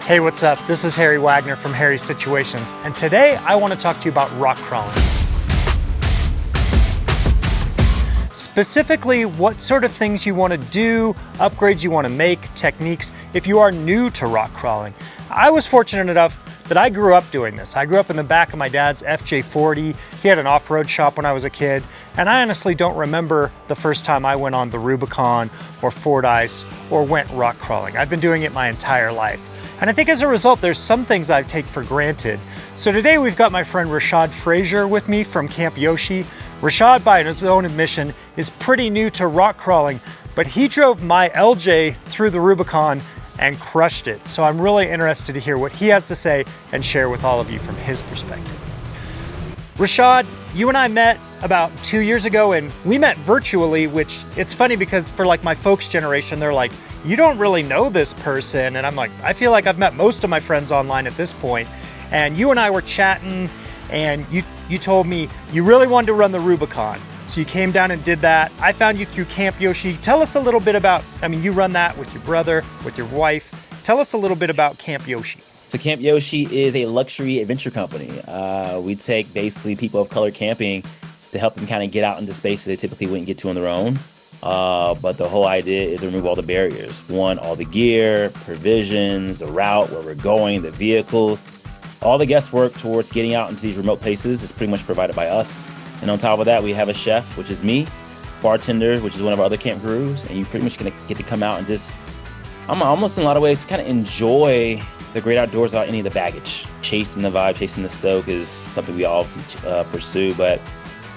Hey, what's up? This is Harry Wagner from Harry's Situations, and today I want to talk to you about rock crawling. Specifically, what sort of things you want to do, upgrades you want to make, techniques, if you are new to rock crawling. I was fortunate enough that I grew up doing this. I grew up in the back of my dad's FJ40. He had an off-road shop when I was a kid, and I honestly don't remember the first time I went on the Rubicon or Ford Ice or went rock crawling. I've been doing it my entire life. And I think as a result, there's some things I take for granted. So today we've got my friend Rashad Frazier with me from Camp Yoshi. Rashad, by his own admission, is pretty new to rock crawling, but he drove my LJ through the Rubicon and crushed it. So I'm really interested to hear what he has to say and share with all of you from his perspective. Rashad, you and I met about 2 years ago, and we met virtually, which it's funny because for like my folks' generation, they're like, you don't really know this person. And I'm like, I feel like I've met most of my friends online at this point. And you and I were chatting, and you told me you really wanted to run the Rubicon. So you came down and did that. I found you through Camp Yoshi. Tell us a little bit about, I mean, you run that with your brother, with your wife. Tell us a little bit about Camp Yoshi. So Camp Yoshi is a luxury adventure company. We take basically people of color camping to help them kind of get out into spaces they typically wouldn't get to on their own. But the whole idea is to remove all the barriers. One, all the gear, provisions, the route, where we're going, the vehicles. All the guesswork towards getting out into these remote places is pretty much provided by us. And on top of that, we have a chef, which is me, bartender, which is one of our other camp crews, and you pretty much gonna get to come out and just, I'm almost in a lot of ways kind of enjoy the great outdoors without any of the baggage. Chasing the vibe, chasing the stoke is something we all pursue, but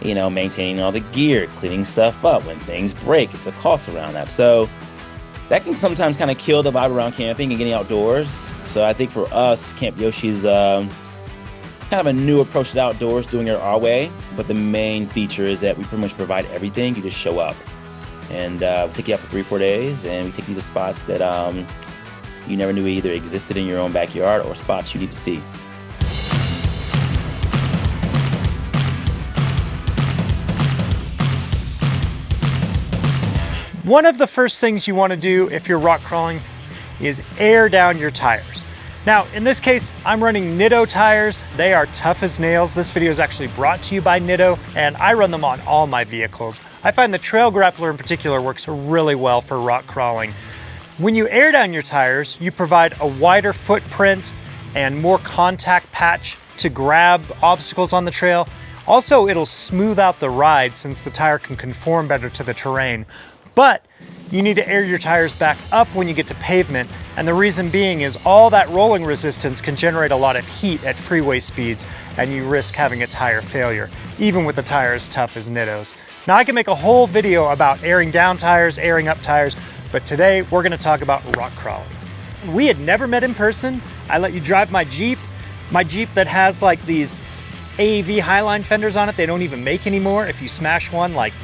you know, maintaining all the gear, cleaning stuff up when things break, it's a cost around that. So that can sometimes kind of kill the vibe around camping and getting outdoors. So I think for us, Camp Yoshi is kind of a new approach to outdoors, doing it our way. But the main feature is that we pretty much provide everything. You just show up, and we take you out for 3 or 4 days, and we take you to spots that you never knew either existed in your own backyard or spots you need to see. One of the first things you want to do if you're rock crawling is air down your tires. Now, in this case, I'm running Nitto tires. They are tough as nails. This video is actually brought to you by Nitto, and I run them on all my vehicles. I find the Trail Grappler in particular works really well for rock crawling. When you air down your tires, you provide a wider footprint and more contact patch to grab obstacles on the trail. Also, it'll smooth out the ride since the tire can conform better to the terrain. But you need to air your tires back up when you get to pavement, and the reason being is all that rolling resistance can generate a lot of heat at freeway speeds, and you risk having a tire failure, even with the tire as tough as Nitto's. Now, I can make a whole video about airing down tires, airing up tires, but today we're going to talk about rock crawling. We had never met in person. I let you drive my Jeep that has like these AEV Highline fenders on it. They don't even make anymore. If you smash one, like,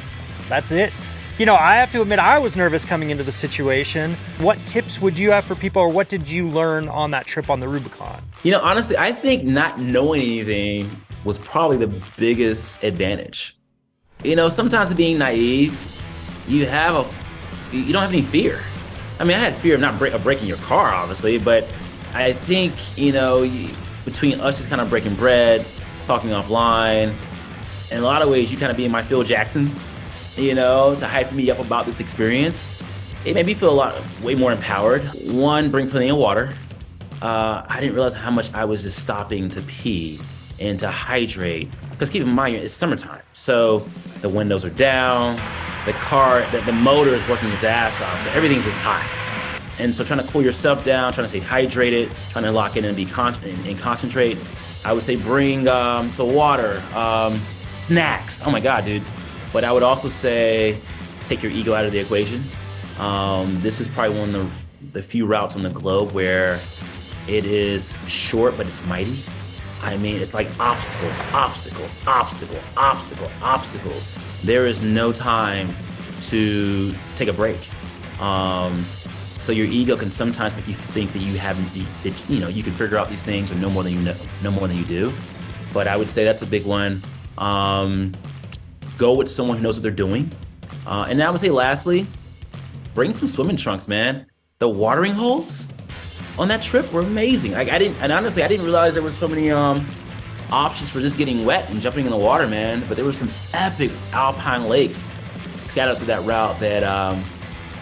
that's it. You know, I have to admit, I was nervous coming into the situation. What tips would you have for people, or what did you learn on that trip on the Rubicon? You know, honestly, I think not knowing anything was probably the biggest advantage. You know, sometimes being naive, you don't have any fear. I mean, I had fear of breaking your car, obviously, but I think, you know, between us just kind of breaking bread, talking offline, in a lot of ways, you kind of being my Phil Jackson, you know, to hype me up about this experience. It made me feel way more empowered. One, bring plenty of water. I didn't realize how much I was just stopping to pee and to hydrate. Because keep in mind, it's summertime. So the windows are down, the motor is working its ass off, so everything's just hot. And so trying to cool yourself down, trying to stay hydrated, trying to lock in and concentrate. I would say bring some water, snacks. Oh my God, dude. But I would also say take your ego out of the equation. This is probably one of the few routes on the globe where it is short, but it's mighty. I mean, it's like obstacle, obstacle, obstacle, obstacle, obstacle. There is no time to take a break. So your ego can sometimes make you think that you can figure out these things or know more than you do. But I would say that's a big one. Go with someone who knows what they're doing. And I would say lastly, bring some swimming trunks, man. The watering holes, on that trip were amazing. Like honestly, I didn't realize there were so many options for just getting wet and jumping in the water, man. But there were some epic alpine lakes scattered through that route that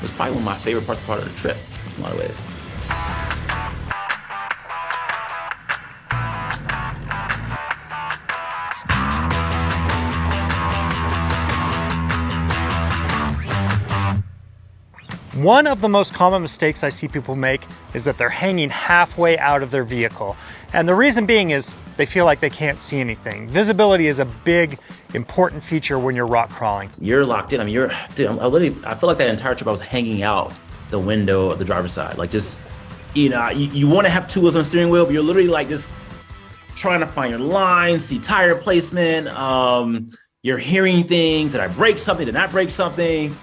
was probably one of my favorite parts of the trip in a lot of ways. One of the most common mistakes I see people make is that they're hanging halfway out of their vehicle. And the reason being is they feel like they can't see anything. Visibility is a big, important feature when you're rock crawling. You're locked in. I mean, I feel like that entire trip I was hanging out the window of the driver's side. Like just, you want to have two wheels on the steering wheel, but you're literally like just trying to find your line, see tire placement. You're hearing things. Did I break something? Did I not break something?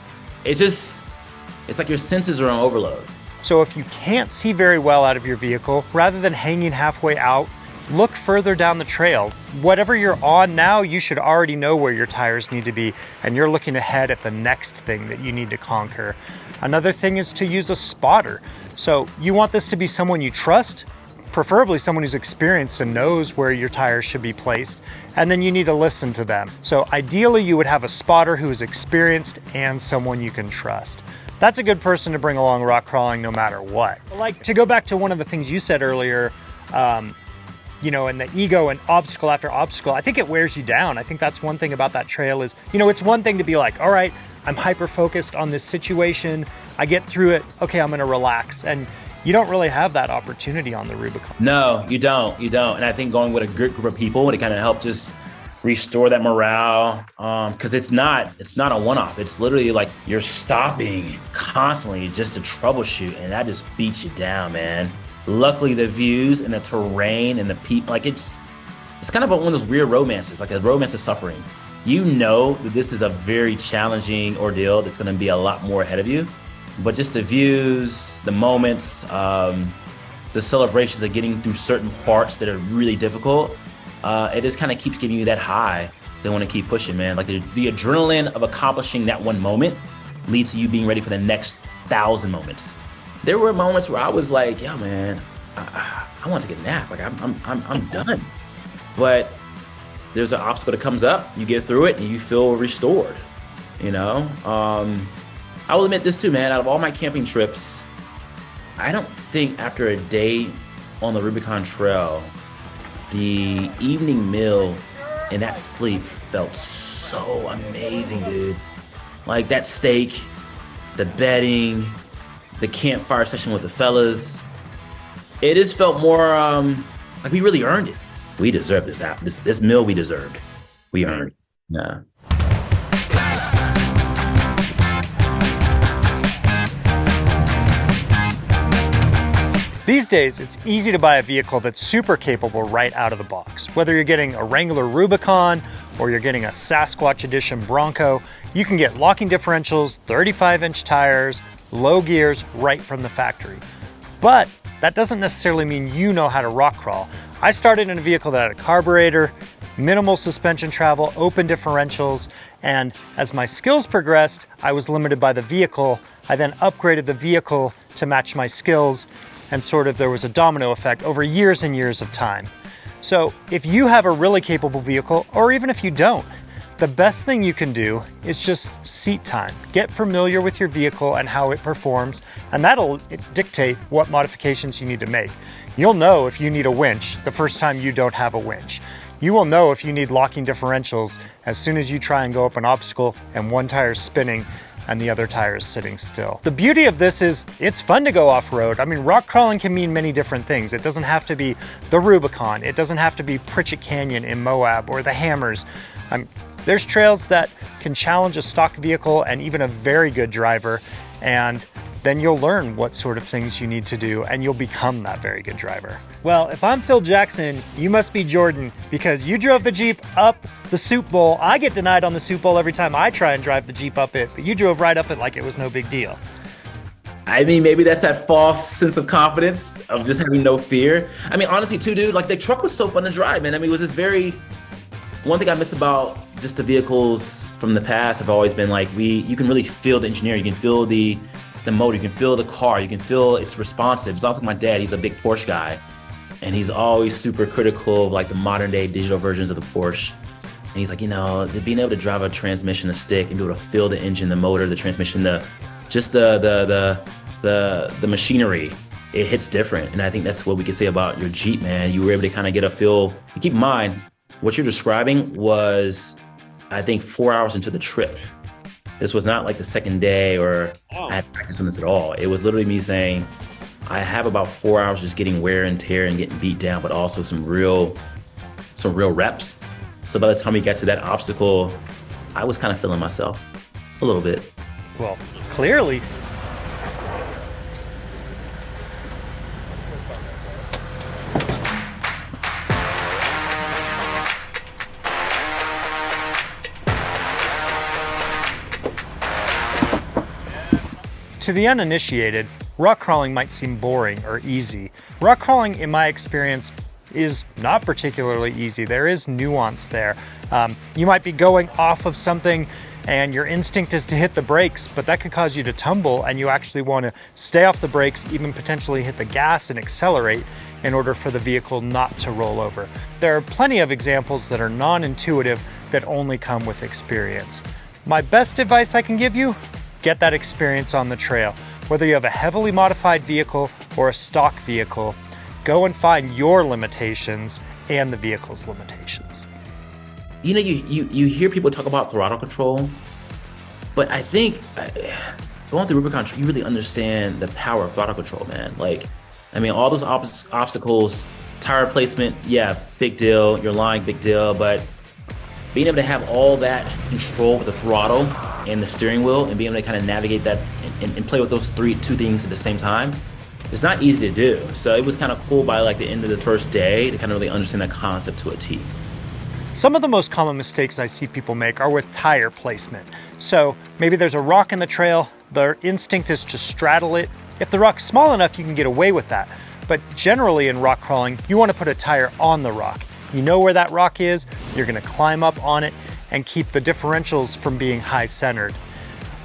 It's like your senses are on overload. So if you can't see very well out of your vehicle, rather than hanging halfway out, look further down the trail. Whatever you're on now, you should already know where your tires need to be, and you're looking ahead at the next thing that you need to conquer. Another thing is to use a spotter. So you want this to be someone you trust, preferably someone who's experienced and knows where your tires should be placed, and then you need to listen to them. So ideally you would have a spotter who is experienced and someone you can trust. That's a good person to bring along rock crawling no matter what. Like, to go back to one of the things you said earlier, and the ego and obstacle after obstacle, I think it wears you down. I think that's one thing about that trail is, it's one thing to be like, all right, I'm hyper-focused on this situation, I get through it, okay, I'm gonna relax. And you don't really have that opportunity on the Rubicon. No, you don't. And I think going with a good group of people to kind of help just restore that morale, because it's not a one-off. It's literally like you're stopping constantly just to troubleshoot, and that just beats you down, man. Luckily, the views and the terrain and the people, like it's kind of one of those weird romances, like a romance of suffering. You know that this is a very challenging ordeal that's going to be a lot more ahead of you, but just the views, the moments, the celebrations of getting through certain parts that are really difficult, it just kind of keeps giving you that high. They want to keep pushing, man. Like the adrenaline of accomplishing that one moment leads to you being ready for the next 1,000 moments. There were moments where I was like, yeah, man, I want to take a nap. Like I'm done. But there's an obstacle that comes up, you get through it and you feel restored, I will admit this too, man, out of all my camping trips, I don't think after a day on the Rubicon Trail, the evening meal and that sleep felt so amazing, dude. Like that steak, the bedding, the campfire session with the fellas. It just felt more like we really earned it. We deserved this meal. We deserved. We earned. Yeah. These days, it's easy to buy a vehicle that's super capable right out of the box. Whether you're getting a Wrangler Rubicon or you're getting a Sasquatch Edition Bronco, you can get locking differentials, 35-inch tires, low gears right from the factory. But that doesn't necessarily mean you know how to rock crawl. I started in a vehicle that had a carburetor, minimal suspension travel, open differentials, and as my skills progressed, I was limited by the vehicle. I then upgraded the vehicle to match my skills, and there was a domino effect over years and years of time. So if you have a really capable vehicle, or even if you don't, the best thing you can do is just seat time. Get familiar with your vehicle and how it performs, and that'll dictate what modifications you need to make. You'll know if you need a winch the first time you don't have a winch. You will know if you need locking differentials as soon as you try and go up an obstacle and one tire is spinning and the other tire is sitting still. The beauty of this is it's fun to go off-road. I mean, rock crawling can mean many different things. It doesn't have to be the Rubicon. It doesn't have to be Pritchett Canyon in Moab or the Hammers. There's trails that can challenge a stock vehicle and even a very good driver, and then you'll learn what sort of things you need to do and you'll become that very good driver. Well, if I'm Phil Jackson, you must be Jordan, because you drove the Jeep up the Soup Bowl. I get denied on the Soup Bowl every time I try and drive the Jeep up it, but you drove right up it like it was no big deal. I mean, maybe that's that false sense of confidence of just having no fear. I mean, honestly too, dude, like the truck was so fun to drive, man. I mean, it was this one thing I miss about just the vehicles from the past have always been like, you can really feel the engineering. You can feel the the motor, you can feel the car, you can feel it's responsive. It's also like my dad, he's a big Porsche guy, and he's always super critical of like the modern day digital versions of the Porsche. And he's like, being able to drive a transmission, a stick, and be able to feel the engine, the motor, the transmission, the machinery, it hits different. And I think that's what we can say about your Jeep, man. You were able to kind of get a feel. And keep in mind, what you're describing was, I think, 4 hours into the trip. This was not like the second day or I had practice on this at all. It was literally me saying, I have about 4 hours just getting wear and tear and getting beat down, but also some real reps. So by the time we got to that obstacle, I was kind of feeling myself a little bit. Well, clearly. To the uninitiated, rock crawling might seem boring or easy. Rock crawling, in my experience, is not particularly easy. There is nuance there. You might be going off of something and your instinct is to hit the brakes, but that could cause you to tumble, and you actually want to stay off the brakes, even potentially hit the gas and accelerate in order for the vehicle not to roll over. There are plenty of examples that are non-intuitive that only come with experience. My best advice I can give you, get that experience on the trail. Whether you have a heavily modified vehicle or a stock vehicle, go and find your limitations and the vehicle's limitations. You hear people talk about throttle control, but I think going through Rubicon, you really understand the power of throttle control, man. All those obstacles, tire placement, yeah, big deal. You're lying, big deal. But being able to have all that control with the throttle and the steering wheel and being able to kind of navigate that and play with those two things at the same time, it's not easy to do. So it was kind of cool by like the end of the first day to kind of really understand that concept to a T. Some of the most common mistakes I see people make are with tire placement. So maybe there's a rock in the trail, their instinct is to straddle it. If the rock's small enough, you can get away with that. But generally in rock crawling, you want to put a tire on the rock. You know where that rock is, you're going to climb up on it and keep the differentials from being high centered.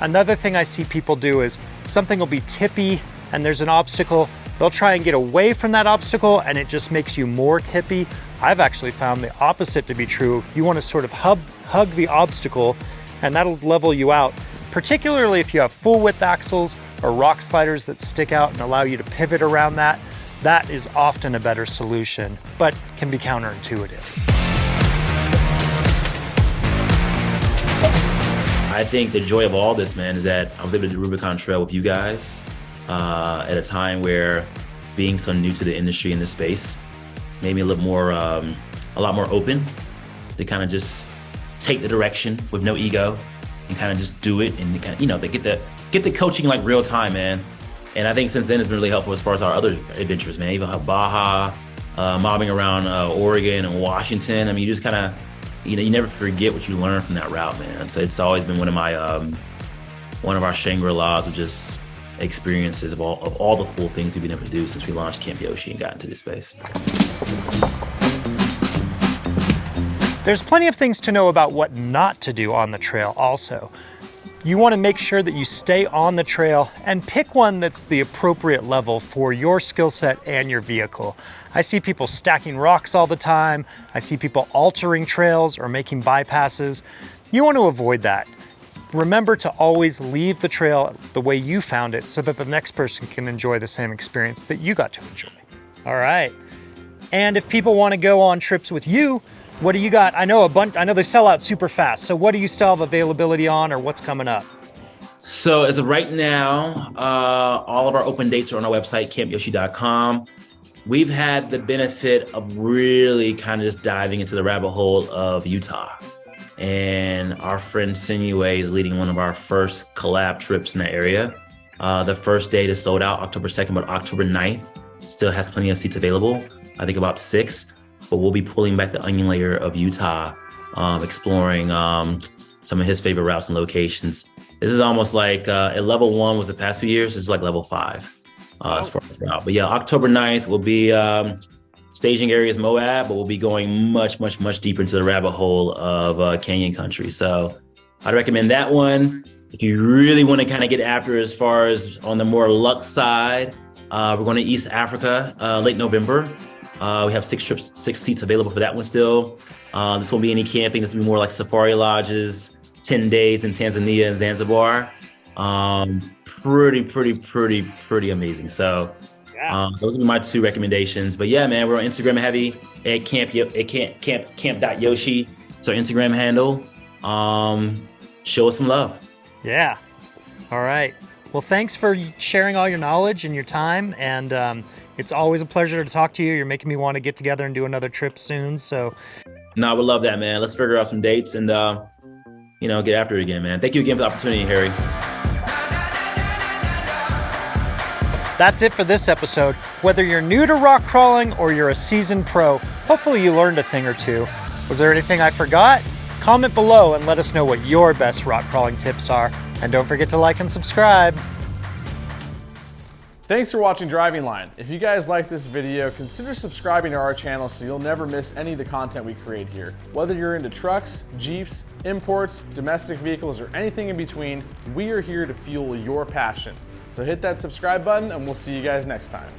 Another thing I see people do is something will be tippy and there's an obstacle. They'll try and get away from that obstacle and it just makes you more tippy. I've actually found the opposite to be true. You want to sort of hug the obstacle and that'll level you out, particularly if you have full width axles or rock sliders that stick out and allow you to pivot around that. That is often a better solution, but can be counterintuitive. I think the joy of all this, man, is that I was able to do Rubicon Trail with you guys at a time where being so new to the industry in this space made me a lot more open to kind of just take the direction with no ego and kind of just do it and kind of, they get the coaching like real time, man. And I think since then it's been really helpful as far as our other adventures, man. Even Baja, mobbing around Oregon and Washington. You just kind of, you never forget what you learn from that route, man. So it's always been one of our Shangri-Las of just experiences of all the cool things we've been able to do since we launched Camp Yoshi and got into this space. There's plenty of things to know about what not to do on the trail also. You want to make sure that you stay on the trail and pick one that's the appropriate level for your skill set and your vehicle. I see people stacking rocks all the time. I see people altering trails or making bypasses. You want to avoid that. Remember to always leave the trail the way you found it so that the next person can enjoy the same experience that you got to enjoy. All right. And if people want to go on trips with you, what do you got? I know they sell out super fast. So what do you still have availability on, or what's coming up? So as of right now, all of our open dates are on our website, campyoshi.com. We've had the benefit of really kind of just diving into the rabbit hole of Utah. And our friend Sinuway is leading one of our first collab trips in that area. The first date is sold out October 2nd, but October 9th still has plenty of seats available. I think about 6. But we'll be pulling back the onion layer of Utah, exploring some of his favorite routes and locations. This is almost like level 1 was the past few years. This is like level 5 as far as route. But yeah, October 9th will be staging areas Moab, but we'll be going much, much, much deeper into the rabbit hole of Canyon country. So I'd recommend that one. If you really want to kind of get after it as far as on the more luxe side, we're going to East Africa late November. We have 6 seats available for that one still. This won't be any camping. This will be more like safari lodges, 10 days in Tanzania and Zanzibar. Pretty amazing. So those would be my 2 recommendations. But yeah, man, we're on Instagram heavy at camp.yoshi. It's our Instagram handle. Show us some love. Yeah. All right. Well, thanks for sharing all your knowledge and your time. And it's always a pleasure to talk to you. You're making me want to get together and do another trip soon. So. No, I would love that, man. Let's figure out some dates and, get after it again, man. Thank you again for the opportunity, Harry. That's it for this episode. Whether you're new to rock crawling or you're a seasoned pro, hopefully you learned a thing or two. Was there anything I forgot? Comment below and let us know what your best rock crawling tips are. And don't forget to like and subscribe. Thanks for watching Driving Line. If you guys like this video, consider subscribing to our channel so you'll never miss any of the content we create here. Whether you're into trucks, Jeeps, imports, domestic vehicles, or anything in between, we are here to fuel your passion. So hit that subscribe button and we'll see you guys next time.